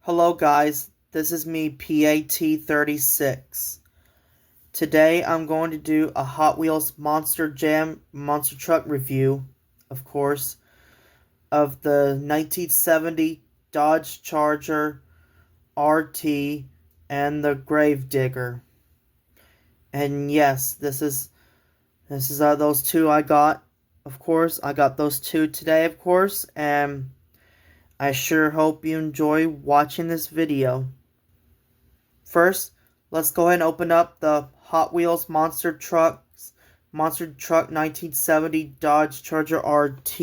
Hello guys, this is me P.A.T.S. Today I'm going to do a Hot Wheels Monster Jam monster truck review, of course, of the 1970 Dodge Charger RT and the Gravedigger. And yes, this is those two I got. Of course, I got those two today, of course, and I sure hope you enjoy watching this video. First, let's go ahead and open up the Hot Wheels Monster Truck 1970 Dodge Charger RT.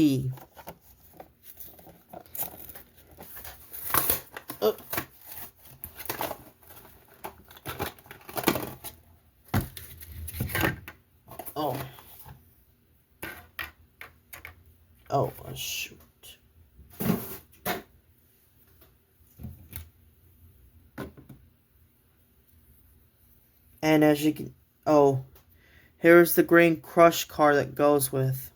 Oh. Oh. Oh, shoot. And as you can, here's the green crush car that goes with.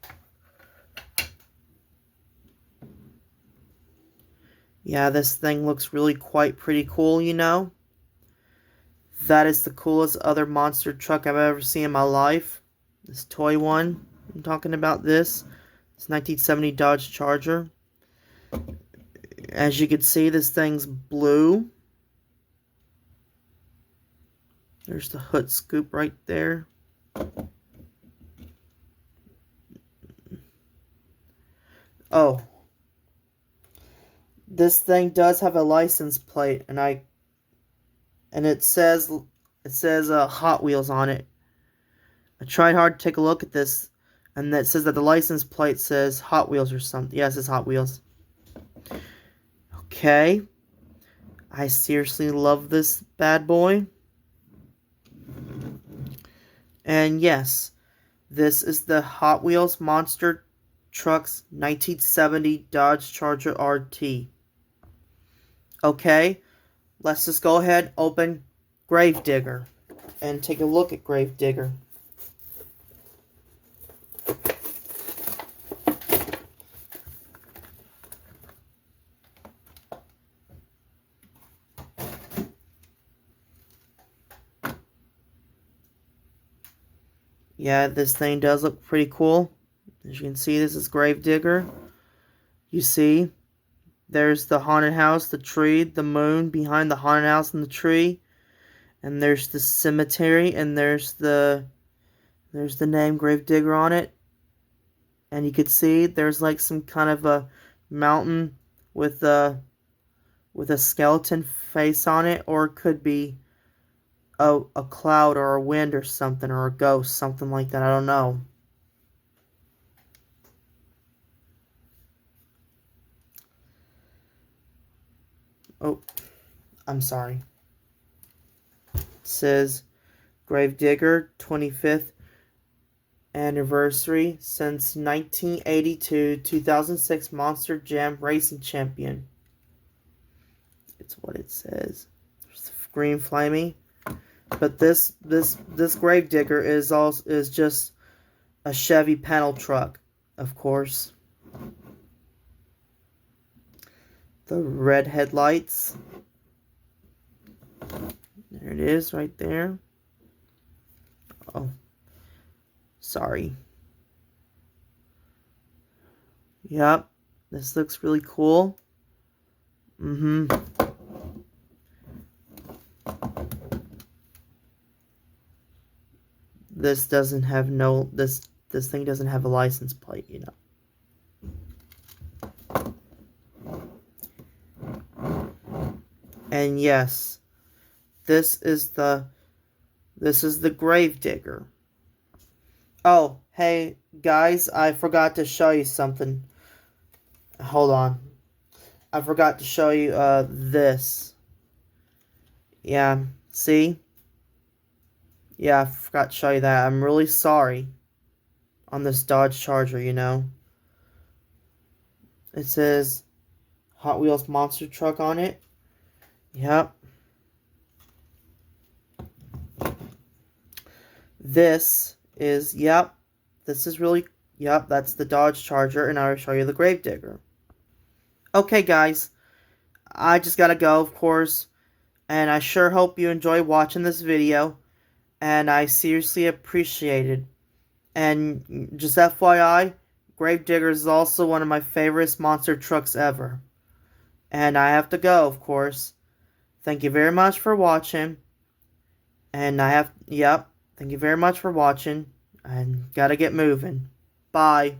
Yeah, this thing looks really quite pretty cool, you know. That is the coolest other monster truck I've ever seen in my life. This toy one. I'm talking about this. It's 1970 Dodge Charger. As you can see, this thing's blue. There's the hood scoop right there. Oh. This thing does have a license plate, and it says Hot Wheels on it. I tried hard to take a look at this, and it says that the license plate says Hot Wheels or something. Yeah, it says Hot Wheels. Okay. I seriously love this bad boy. And yes, this is the Hot Wheels Monster Trucks 1970 Dodge Charger RT. Okay, let's just go ahead and open Gravedigger and take a look at Gravedigger. Yeah, this thing does look pretty cool. As you can see, this is Gravedigger. You see, there's the haunted house, the tree, the moon behind the haunted house and the tree. And there's the cemetery, and there's the name Gravedigger on it. And you can see there's like some kind of a mountain with a skeleton face on it, or it could be a cloud or a wind or something, or a ghost, something like that. I don't know. Oh, I'm sorry. It says Gravedigger 25th anniversary since 1982 2006 Monster Jam Racing Champion. It's what it says. There's green flamey. But this Gravedigger is just a Chevy panel truck, of course. The red headlights. There it is, right there. Oh, sorry. Yep, this looks really cool. This doesn't have this thing doesn't have a license plate, you know. And yes, this is the Gravedigger. Oh, hey guys, I forgot to show you something. Hold on. I forgot to show you this. Yeah, see? Yeah, I forgot to show you that. I'm really sorry on this Dodge Charger, you know. It says Hot Wheels Monster Truck on it. Yep. This is really, that's the Dodge Charger, and I'll show you the Gravedigger. Okay, guys, I just gotta go, of course. And I sure hope you enjoy watching this video. And I seriously appreciate it. And just FYI, Gravedigger is also one of my favorite monster trucks ever. And I have to go, of course. Thank you very much for watching. And yep, thank you very much for watching. And gotta get moving. Bye.